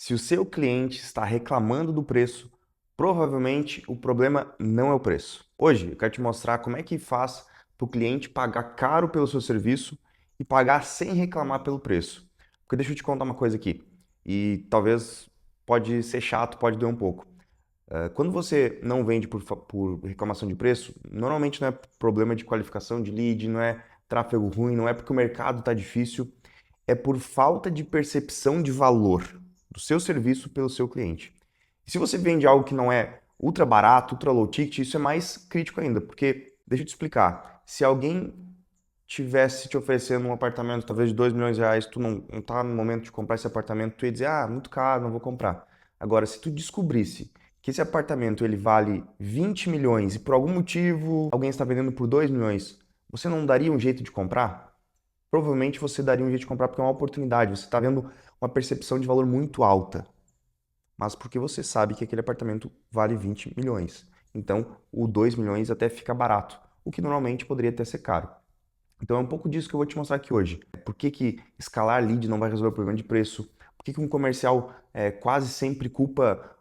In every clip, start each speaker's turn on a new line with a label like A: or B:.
A: Se o seu cliente está reclamando do preço, provavelmente o problema não é o preço. Hoje eu quero te mostrar como é que faz para o cliente pagar caro pelo seu serviço e pagar sem reclamar pelo preço. Porque deixa eu te contar uma coisa aqui, e talvez pode ser chato, pode doer um pouco. Quando você não vende por reclamação de preço, normalmente não é problema de qualificação de lead, não é tráfego ruim, não é porque o mercado está difícil, é por falta de percepção de valor do seu serviço pelo seu cliente. E se você vende algo que não é ultra barato, ultra low ticket, isso é mais crítico ainda, porque, deixa eu te explicar, se alguém tivesse te oferecendo um apartamento talvez de 2 milhões de reais, tu não tá no momento de comprar esse apartamento, tu ia dizer, muito caro, não vou comprar. Agora, se tu descobrisse que esse apartamento ele vale 20 milhões e por algum motivo alguém está vendendo por 2 milhões, você não daria um jeito de comprar? Provavelmente você daria um jeito de comprar porque é uma oportunidade, você está vendo uma percepção de valor muito alta, mas porque você sabe que aquele apartamento vale 20 milhões. Então, o 2 milhões até fica barato, o que normalmente poderia até ser caro. Então é um pouco disso que eu vou te mostrar aqui hoje. Por que que escalar lead não vai resolver o problema de preço? Por que que um comercial quase sempre culpa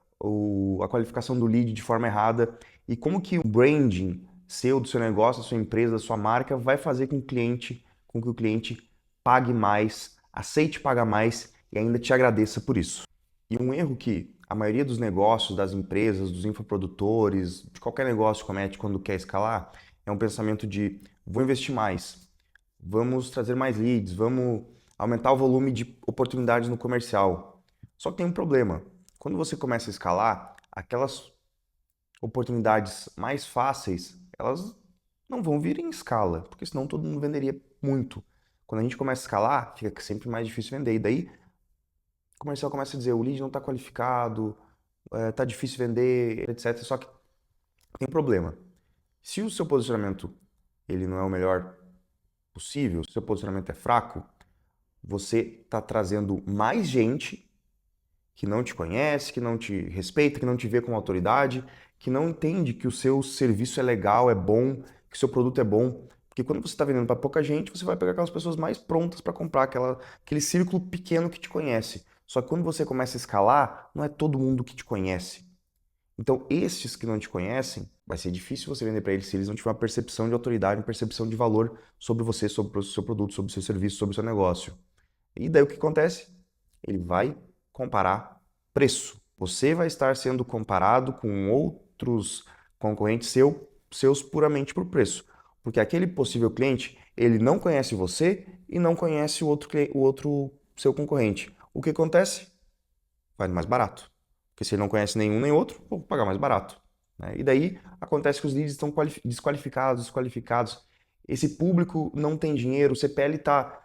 A: a qualificação do lead de forma errada? E como que o branding seu, do seu negócio, da sua empresa, da sua marca vai fazer com que o cliente pague mais, aceite pagar mais e ainda te agradeça por isso. E um erro que a maioria dos negócios, das empresas, dos infoprodutores, de qualquer negócio comete quando quer escalar, é um pensamento de vou investir mais, vamos trazer mais leads, vamos aumentar o volume de oportunidades no comercial. Só que tem um problema. Quando você começa a escalar, aquelas oportunidades mais fáceis, elas não vão vir em escala, porque senão todo mundo venderia muito. Quando a gente começa a escalar, fica sempre mais difícil vender. E daí o comercial começa a dizer, o lead não está qualificado, está difícil vender, etc. Só que tem um problema. Se o seu posicionamento ele não é o melhor possível, se o seu posicionamento é fraco, você está trazendo mais gente que não te conhece, que não te respeita, que não te vê como autoridade, que não entende que o seu serviço é legal, é bom, que o seu produto é bom. Porque quando você está vendendo para pouca gente, você vai pegar aquelas pessoas mais prontas para comprar, aquele círculo pequeno que te conhece. Só que quando você começa a escalar, não é todo mundo que te conhece. Então, estes que não te conhecem, vai ser difícil você vender para eles se eles não tiverem uma percepção de autoridade, uma percepção de valor sobre você, sobre o seu produto, sobre o seu serviço, sobre o seu negócio. E daí o que acontece? Ele vai comparar preço. Você vai estar sendo comparado com outros concorrentes seus puramente por preço. Porque aquele possível cliente, ele não conhece você e não conhece o outro seu concorrente. O que acontece? Vai mais barato. Porque se ele não conhece nenhum nem outro, vou pagar mais barato. Né? E daí acontece que os leads estão desqualificados. Esse público não tem dinheiro, o CPL está.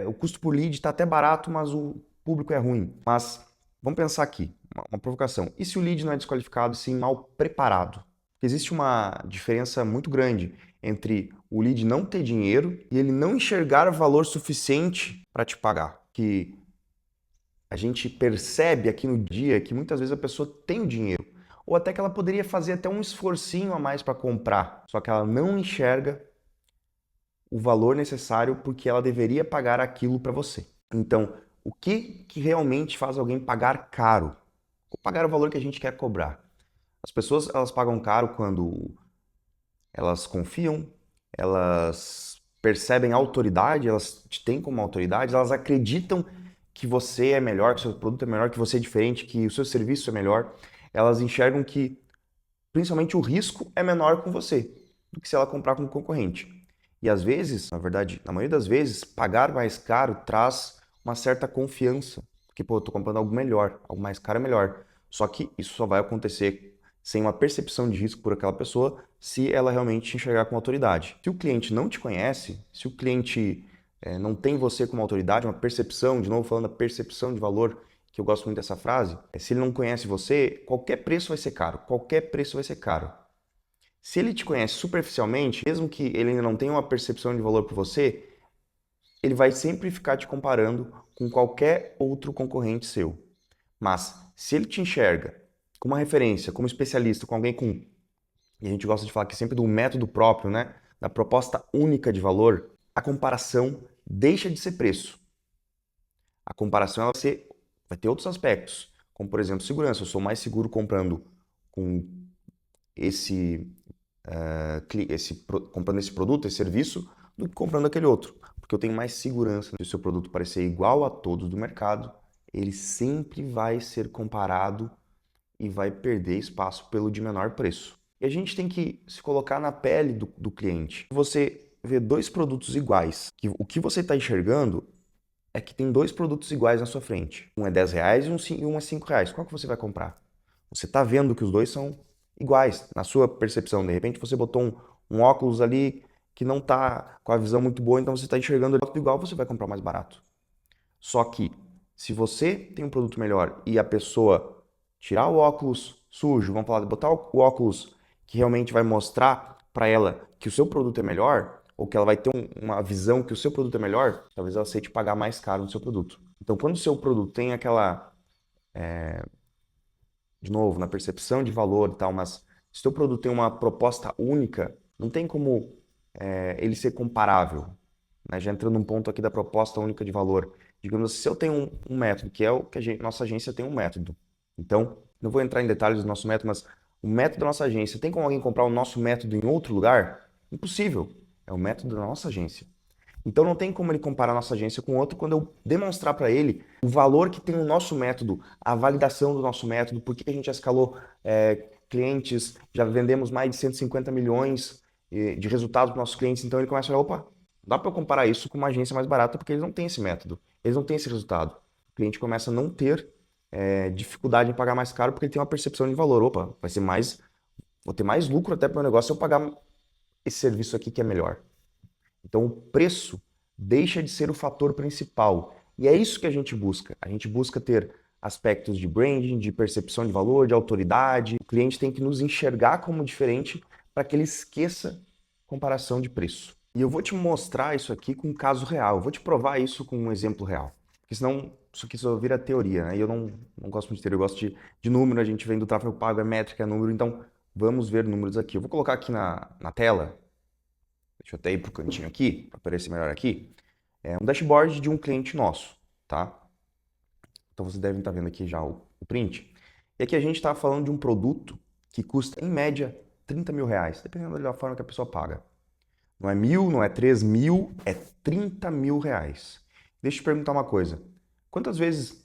A: O custo por lead está até barato, mas o público é ruim. Mas vamos pensar aqui, uma provocação. E se o lead não é desqualificado, sim mal preparado? Existe uma diferença muito grande entre o lead não ter dinheiro e ele não enxergar valor suficiente para te pagar. Que a gente percebe aqui no dia que muitas vezes a pessoa tem o dinheiro, ou até que ela poderia fazer até um esforcinho a mais para comprar, só que ela não enxerga o valor necessário porque ela deveria pagar aquilo para você. Então, o que realmente faz alguém pagar caro? Ou pagar o valor que a gente quer cobrar? As pessoas elas pagam caro quando elas confiam, elas percebem autoridade, elas te têm como autoridade, elas acreditam que você é melhor, que o seu produto é melhor, que você é diferente, que o seu serviço é melhor. Elas enxergam que, principalmente, o risco é menor com você do que se ela comprar com um concorrente. E às vezes, na verdade, na maioria das vezes, pagar mais caro traz uma certa confiança. Porque, pô, eu tô comprando algo melhor, algo mais caro é melhor. Só que isso só vai acontecer sem uma percepção de risco por aquela pessoa se ela realmente te enxergar com autoridade. Se o cliente não te conhece, se o cliente não tem você como autoridade, uma percepção, de novo falando da percepção de valor, que eu gosto muito dessa frase, se ele não conhece você, qualquer preço vai ser caro, qualquer preço vai ser caro. Se ele te conhece superficialmente, mesmo que ele ainda não tenha uma percepção de valor por você, ele vai sempre ficar te comparando com qualquer outro concorrente seu. Mas se ele te enxerga como uma referência, como especialista, com alguém com, e a gente gosta de falar aqui sempre do método próprio, né? Da proposta única de valor, a comparação deixa de ser preço. A comparação ela vai ser Vai ter outros aspectos, como por exemplo segurança. Eu sou mais seguro comprando com esse, comprando esse produto, esse serviço, do que comprando aquele outro, porque eu tenho mais segurança. Se o seu produto parecer igual a todos do mercado, ele sempre vai ser comparado e vai perder espaço pelo de menor preço. E a gente tem que se colocar na pele do cliente. Você vê dois produtos iguais, que o que você está enxergando é que tem dois produtos iguais na sua frente. Um é R$ 10 e um é R$ 5. Qual que você vai comprar? Você está vendo que os dois são iguais, na sua percepção. De repente você botou um óculos ali que não está com a visão muito boa, então você está enxergando tudo igual, você vai comprar mais barato. Só que, se você tem um produto melhor e a pessoa tirar o óculos sujo, vamos falar, botar o óculos que realmente vai mostrar para ela que o seu produto é melhor, ou que ela vai ter uma visão que o seu produto é melhor, talvez ela aceite pagar mais caro no seu produto. Então, quando o seu produto tem aquela, de novo, na percepção de valor e tal, mas se o seu produto tem uma proposta única, não tem como ele ser comparável, né? Já entrando num ponto aqui da proposta única de valor. Digamos assim, se eu tenho um método, que é o que nossa agência tem um método. Então, não vou entrar em detalhes do nosso método, mas o método da nossa agência, tem como alguém comprar o nosso método em outro lugar? Impossível. É o método da nossa agência. Então não tem como ele comparar a nossa agência com outro quando eu demonstrar para ele o valor que tem o nosso método, a validação do nosso método, por que a gente já escalou clientes, já vendemos mais de 150 milhões de resultados para nossos clientes. Então ele começa a falar, opa, dá para eu comparar isso com uma agência mais barata porque eles não têm esse método, eles não têm esse resultado. O cliente começa a não ter dificuldade em pagar mais caro porque ele tem uma percepção de valor. Opa, vai ser mais, vou ter mais lucro até para o meu negócio se eu pagar esse serviço aqui que é melhor. Então, o preço deixa de ser o fator principal. E é isso que a gente busca. A gente busca ter aspectos de branding, de percepção de valor, de autoridade. O cliente tem que nos enxergar como diferente para que ele esqueça comparação de preço. E eu vou te mostrar isso aqui com um caso real. Eu vou te provar isso com um exemplo real. Porque senão isso aqui só vira teoria, né? E eu não gosto muito de teoria, eu gosto de número. A gente vem do tráfego pago, é métrica, é número. Então, vamos ver números aqui. Eu vou colocar aqui na tela. Deixa eu até ir para o cantinho aqui, para aparecer melhor aqui. É um dashboard de um cliente nosso, tá? Então vocês devem estar vendo aqui já o print. E aqui a gente está falando de um produto que custa, em média, R$ 30.000, dependendo da forma que a pessoa paga. Não é 1.000, não é 3.000, é R$ 30.000. Deixa eu te perguntar uma coisa. Quantas vezes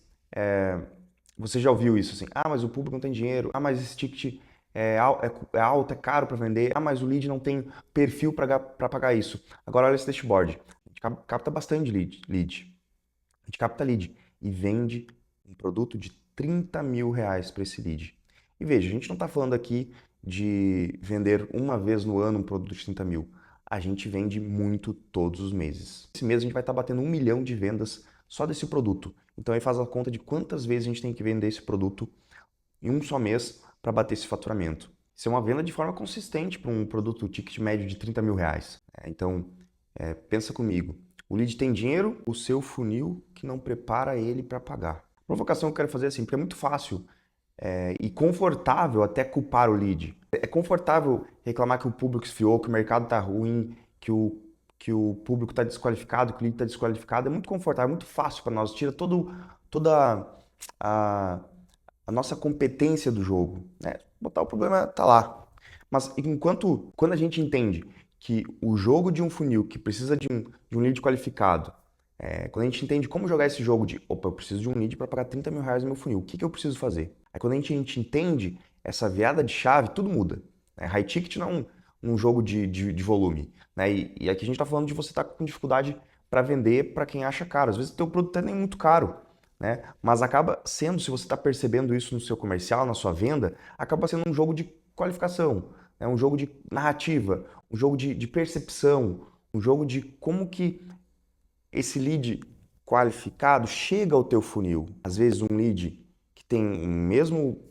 A: você já ouviu isso assim? Ah, mas o público não tem dinheiro. Ah, mas esse ticket é alto, é caro para vender. Ah, mas o lead não tem perfil para pagar isso. Agora olha esse dashboard. A gente capta bastante lead. A gente capta lead e vende um produto de R$ 30.000 para esse lead. E veja, a gente não está falando aqui de vender uma vez no ano um produto de 30 mil. A gente vende muito todos os meses. Esse mês a gente vai estar batendo 1 milhão de vendas só desse produto. Então aí faz a conta de quantas vezes a gente tem que vender esse produto em um só mês para bater esse faturamento. Isso é uma venda de forma consistente para um produto ticket médio de R$ 30.000. Então, pensa comigo. O lead tem dinheiro, o seu funil que não prepara ele para pagar. A provocação que eu quero fazer é assim, porque é muito fácil e confortável até culpar o lead. É confortável reclamar que o público esfriou, que o mercado está ruim, que o público está desqualificado, que o lead está desqualificado. É muito confortável, é muito fácil para nós. Tira toda a, a nossa competência do jogo, né? Botar o problema tá lá. Mas quando a gente entende que o jogo de um funil que precisa de um lead qualificado, quando a gente entende como jogar esse jogo de, opa, eu preciso de um lead para pagar R$ 30.000 no meu funil, o que eu preciso fazer? Aí quando a gente entende essa virada de chave, tudo muda. Né? High ticket não é um jogo de volume. Né? E aqui a gente está falando de você estar com dificuldade para vender para quem acha caro. Às vezes o teu produto é nem muito caro. Né? Mas acaba sendo, se você está percebendo isso no seu comercial, na sua venda, acaba sendo um jogo de qualificação, né? Um jogo de narrativa, um jogo de percepção, um jogo de como que esse lead qualificado chega ao teu funil. Às vezes um lead que tem o mesmo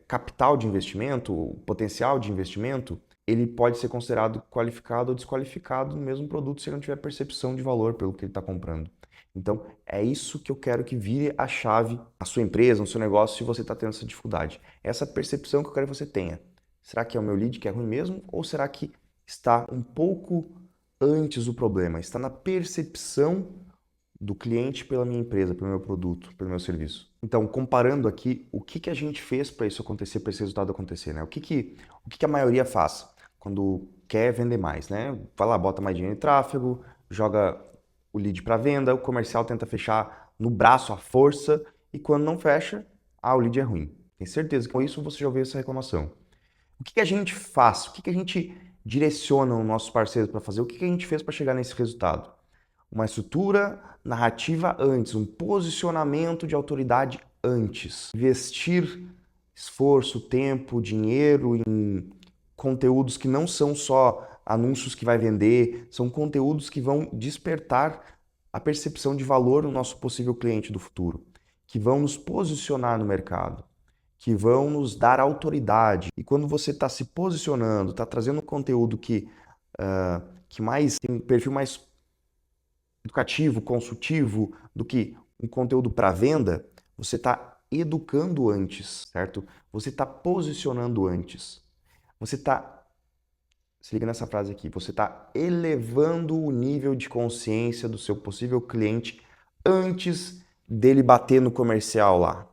A: capital de investimento, potencial de investimento, ele pode ser considerado qualificado ou desqualificado no mesmo produto se ele não tiver percepção de valor pelo que ele está comprando. Então, é isso que eu quero que vire a chave na sua empresa, no seu negócio, se você está tendo essa dificuldade. Essa percepção que eu quero que você tenha. Será que é o meu lead que é ruim mesmo? Ou será que está um pouco antes do problema? Está na percepção do cliente pela minha empresa, pelo meu produto, pelo meu serviço. Então, comparando aqui, o que que a gente fez para isso acontecer, para esse resultado acontecer, né? O que que a maioria faz quando quer vender mais, né? Vai lá, bota mais dinheiro em tráfego, joga o lead para venda, o comercial tenta fechar no braço à força e quando não fecha, o lead é ruim. Tenho certeza que com isso você já ouviu essa reclamação. O que que a gente faz? O que que a gente direciona os nossos parceiros para fazer? O que que a gente fez para chegar nesse resultado? Uma estrutura narrativa antes, um posicionamento de autoridade antes. Investir esforço, tempo, dinheiro em conteúdos que não são só anúncios que vai vender, são conteúdos que vão despertar a percepção de valor no nosso possível cliente do futuro, que vão nos posicionar no mercado, que vão nos dar autoridade. E quando você está se posicionando, está trazendo um conteúdo que mais tem um perfil mais educativo, consultivo, do que um conteúdo para venda, você está educando antes, certo? Você está posicionando antes. Você está, se liga nessa frase aqui, você está elevando o nível de consciência do seu possível cliente antes dele bater no comercial lá.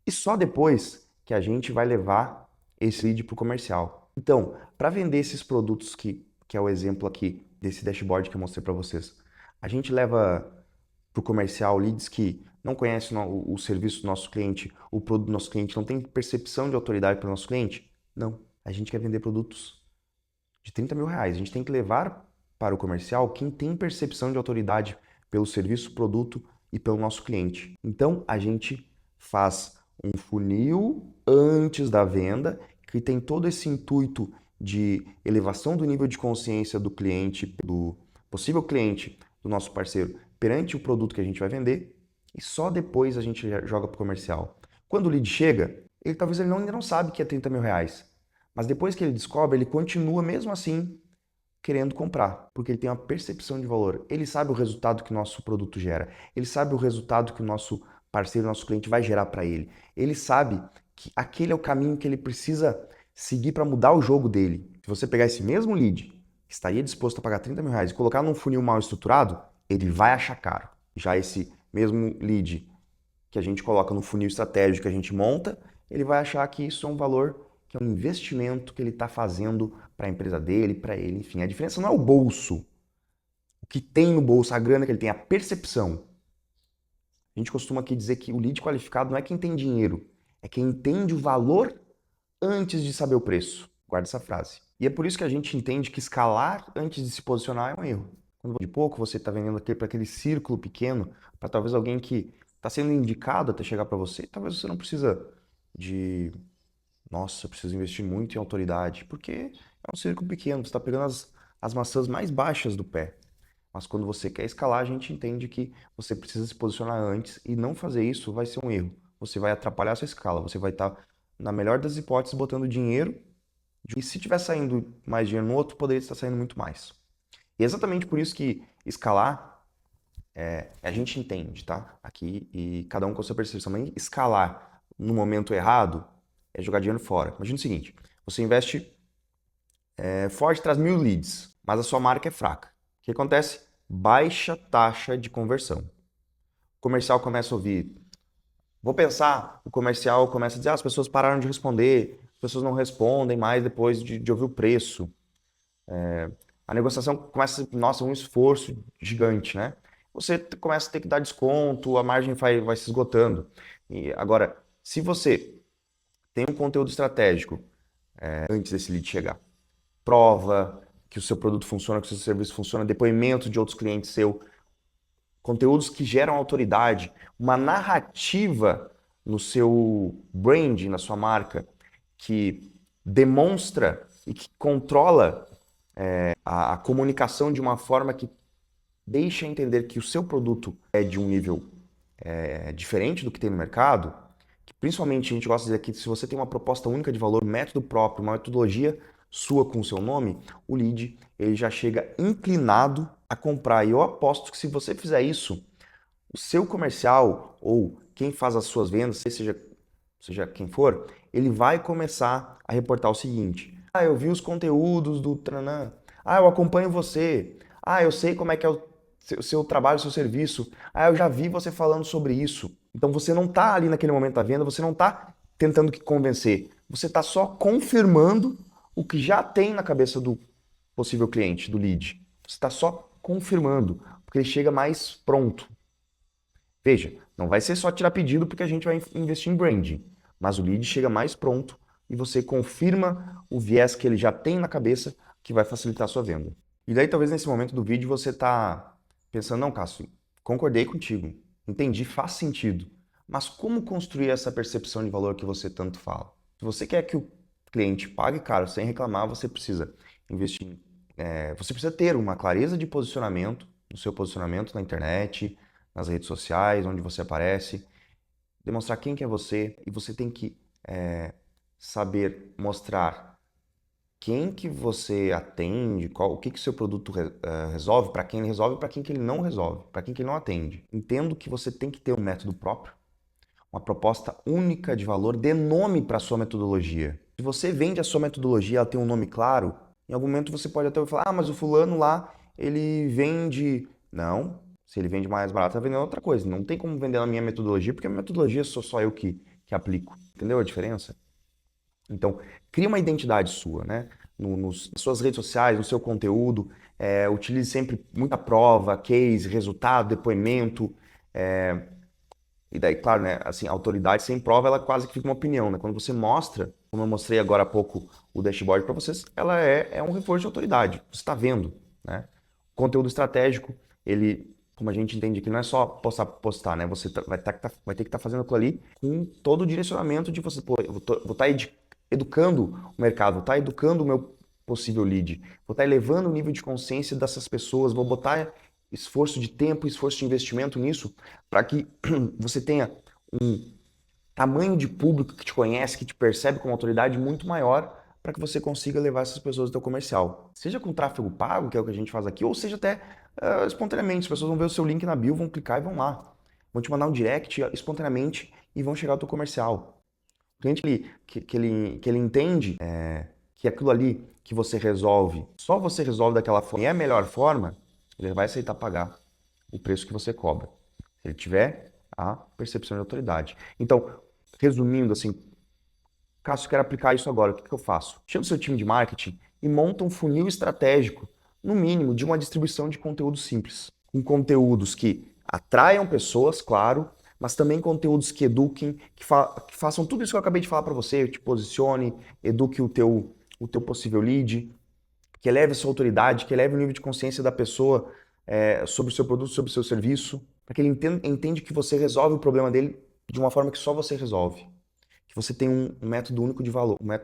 A: E só depois que a gente vai levar esse lead para o comercial. Então, para vender esses produtos que é o exemplo aqui desse dashboard que eu mostrei para vocês, a gente leva para o comercial leads que não conhecem o serviço do nosso cliente, o produto do nosso cliente, não tem percepção de autoridade para o nosso cliente? Não. A gente quer vender produtos de 30 mil reais. A gente tem que levar para o comercial quem tem percepção de autoridade pelo serviço, produto e pelo nosso cliente. Então, a gente faz um funil antes da venda que tem todo esse intuito de elevação do nível de consciência do cliente, do possível cliente do nosso parceiro perante o produto que a gente vai vender e só depois a gente joga para o comercial. Quando o lead chega, talvez ele ainda não sabe que é 30 mil reais, mas depois que ele descobre, ele continua mesmo assim querendo comprar, porque ele tem uma percepção de valor. Ele sabe o resultado que o nosso produto gera, ele sabe o resultado que o nosso parceiro, nosso cliente vai gerar para ele. Ele sabe que aquele é o caminho que ele precisa seguir para mudar o jogo dele. Se você pegar esse mesmo lead, que estaria disposto a pagar 30 mil reais e colocar num funil mal estruturado, ele vai achar caro. Já esse mesmo lead que a gente coloca no funil estratégico que a gente monta, ele vai achar que isso é um valor, que é um investimento que ele está fazendo para a empresa dele, para ele, enfim. A diferença não é o bolso, o que tem no bolso, a grana que ele tem, a percepção. A gente costuma aqui dizer que o lead qualificado não é quem tem dinheiro, é quem entende o valor antes de saber o preço. Guarda essa frase. E é por isso que a gente entende que escalar antes de se posicionar é um erro. Quando de pouco você está vendendo aqui para aquele círculo pequeno, para talvez alguém que está sendo indicado até chegar para você, talvez você não precisa de, nossa, eu preciso investir muito em autoridade, porque é um círculo pequeno, você está pegando as maçãs mais baixas do pé. Mas quando você quer escalar, a gente entende que você precisa se posicionar antes e não fazer isso vai ser um erro. Você vai atrapalhar a sua escala, você vai estar, na melhor das hipóteses, botando dinheiro e se tiver saindo mais dinheiro no outro, poderia estar saindo muito mais. E é exatamente por isso que escalar, a gente entende, tá? Aqui, e cada um com a sua percepção. Mas escalar no momento errado é jogar dinheiro fora. Imagina o seguinte, você investe forte, traz 1.000 leads, mas a sua marca é fraca. O que acontece? Baixa taxa de conversão. O comercial começa a ouvir. Vou pensar, o comercial começa a dizer, as pessoas pararam de responder, as pessoas não respondem mais depois de ouvir o preço. A negociação começa, nossa, um esforço gigante, né? Você começa a ter que dar desconto, a margem vai se esgotando. E agora, se você tem um conteúdo estratégico antes desse lead chegar, prova que o seu produto funciona, que o seu serviço funciona, depoimento de outros clientes seu, conteúdos que geram autoridade, uma narrativa no seu brand, na sua marca, que demonstra e que controla a comunicação de uma forma que deixa entender que o seu produto é de um nível diferente do que tem no mercado, que principalmente a gente gosta de dizer que se você tem uma proposta única de valor, um método próprio, uma metodologia sua com o seu nome, o lead ele já chega inclinado a comprar. E eu aposto que se você fizer isso, o seu comercial ou quem faz as suas vendas, seja quem for, ele vai começar a reportar o seguinte: eu vi os conteúdos do Tranã. Eu acompanho você. Eu sei como é que é o seu trabalho, seu serviço. Ah, eu já vi você falando sobre isso. Então você não está ali naquele momento da venda, você não está tentando que convencer. Você está só confirmando o que já tem na cabeça do possível cliente, do lead. Você está só confirmando, porque ele chega mais pronto. Veja, não vai ser só tirar pedido porque a gente vai investir em branding, mas o lead chega mais pronto e você confirma o viés que ele já tem na cabeça que vai facilitar a sua venda. E daí talvez nesse momento do vídeo você está pensando, não, Cássio, concordei contigo, entendi, faz sentido, mas como construir essa percepção de valor que você tanto fala? Se você quer que o cliente pague caro sem reclamar, você precisa investir, você precisa ter uma clareza de posicionamento, no seu posicionamento na internet, nas redes sociais, onde você aparece, demonstrar quem que é você, e você tem que saber mostrar quem que você atende, o que que seu produto resolve, para quem ele resolve e para quem que ele não resolve, para quem que ele não atende. Entendo que você tem que ter um método próprio, uma proposta única de valor, dê nome para a sua metodologia. Se você vende a sua metodologia, ela tem um nome claro, em algum momento você pode até falar, ah, mas o fulano lá, ele vende... Não, se ele vende mais barato, tá vendendo outra coisa. Não tem como vender na minha metodologia, porque a minha metodologia sou só eu que aplico. Entendeu a diferença? Então, cria uma identidade sua, né? Nas suas redes sociais, no seu conteúdo, utilize sempre muita prova, case, resultado, depoimento. E daí, claro, né? Assim, a autoridade sem prova, ela quase que fica uma opinião, né? Quando você mostra, como eu mostrei agora há pouco o dashboard para vocês, ela é um reforço de autoridade. Você está vendo, né? O conteúdo estratégico, ele, como a gente entende que não é só postar, né? Você vai ter que estar fazendo aquilo ali com todo o direcionamento de você, pô, eu vou estar educando o mercado, vou estar educando o meu possível lead, vou estar elevando o nível de consciência dessas pessoas, vou botar esforço de tempo, esforço de investimento nisso, para que você tenha um tamanho de público que te conhece, que te percebe como autoridade muito maior, para que você consiga levar essas pessoas ao teu comercial. Seja com tráfego pago, que é o que a gente faz aqui, ou seja até espontaneamente. As pessoas vão ver o seu link na bio, vão clicar e vão lá. Vão te mandar um direct espontaneamente e vão chegar ao teu comercial. O cliente que ele entende que aquilo ali que você resolve, só você resolve daquela forma e é a melhor forma, ele vai aceitar pagar o preço que você cobra. Se ele tiver a percepção de autoridade. Então, resumindo assim, Cássio, eu quero aplicar isso agora, o que eu faço? Chama o seu time de marketing e monta um funil estratégico, no mínimo, de uma distribuição de conteúdo simples. Com conteúdos que atraiam pessoas, claro, mas também conteúdos que eduquem, que façam tudo isso que eu acabei de falar para você, te posicione, eduque o teu possível lead, que eleve a sua autoridade, que eleve o nível de consciência da pessoa sobre o seu produto, sobre o seu serviço, para que ele entenda que você resolve o problema dele de uma forma que só você resolve. Que você tem um método único de valor, uma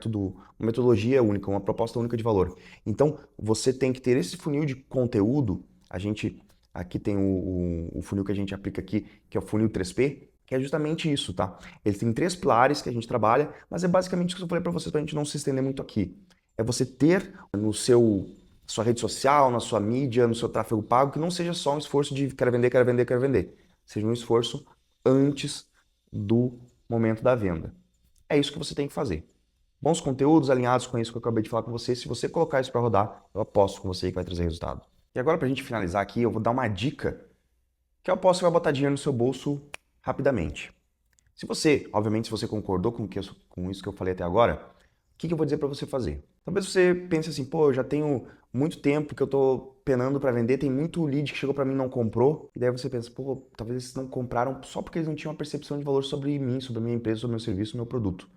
A: metodologia única, uma proposta única de valor. Então, você tem que ter esse funil de conteúdo. A gente aqui tem o funil que a gente aplica aqui, que é o funil 3P, que é justamente isso, tá? Ele tem 3 pilares que a gente trabalha, mas é basicamente o que eu falei para vocês, para a gente não se estender muito aqui. É você ter no sua rede social, na sua mídia, no seu tráfego pago, que não seja só um esforço de quero vender, quero vender, quero vender. Seja um esforço antes do momento da venda. É isso que você tem que fazer. Bons conteúdos alinhados com isso que eu acabei de falar com você. Se você colocar isso para rodar, eu aposto com você que vai trazer resultado. E agora, para a gente finalizar aqui, eu vou dar uma dica que eu aposto que vai botar dinheiro no seu bolso rapidamente. Se você, obviamente, se você concordou com isso que eu falei até agora, o que eu vou dizer para você fazer? Talvez você pense assim, pô, eu já tenho muito tempo que eu estou penando para vender, tem muito lead que chegou para mim e não comprou, e daí você pensa, pô, talvez eles não compraram só porque eles não tinham uma percepção de valor sobre mim, sobre a minha empresa, sobre o meu serviço, o meu produto.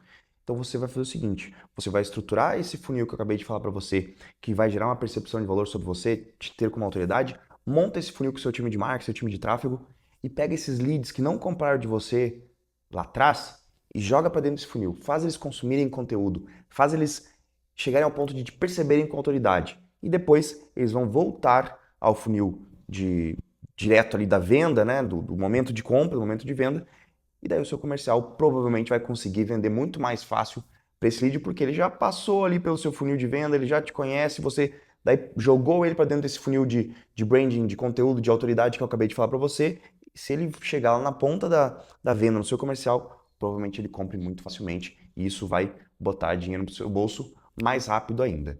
A: Então você vai fazer o seguinte, você vai estruturar esse funil que eu acabei de falar para você, que vai gerar uma percepção de valor sobre você, te ter como autoridade, monta esse funil com o seu time de marketing, seu time de tráfego, e pega esses leads que não compraram de você lá atrás, e joga para dentro desse funil. Faz eles consumirem conteúdo, faz eles chegarem ao ponto de te perceberem com autoridade. E depois eles vão voltar ao funil direto ali da venda, né, do momento de compra, do momento de venda, e daí o seu comercial provavelmente vai conseguir vender muito mais fácil para esse lead, porque ele já passou ali pelo seu funil de venda, ele já te conhece, você daí jogou ele para dentro desse funil de branding, de conteúdo, de autoridade que eu acabei de falar para você. Se ele chegar lá na ponta da venda no seu comercial, provavelmente ele compre muito facilmente e isso vai botar dinheiro no seu bolso mais rápido ainda.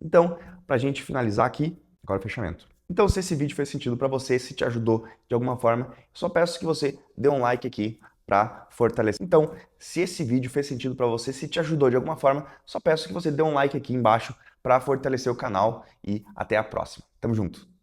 A: Então, para a gente finalizar aqui, agora o fechamento. Então, se esse vídeo fez sentido para você, se te ajudou de alguma forma, eu só peço que você dê um like aqui para fortalecer. Então, se esse vídeo fez sentido para você, se te ajudou de alguma forma, só peço que você dê um like aqui embaixo para fortalecer o canal e até a próxima. Tamo junto!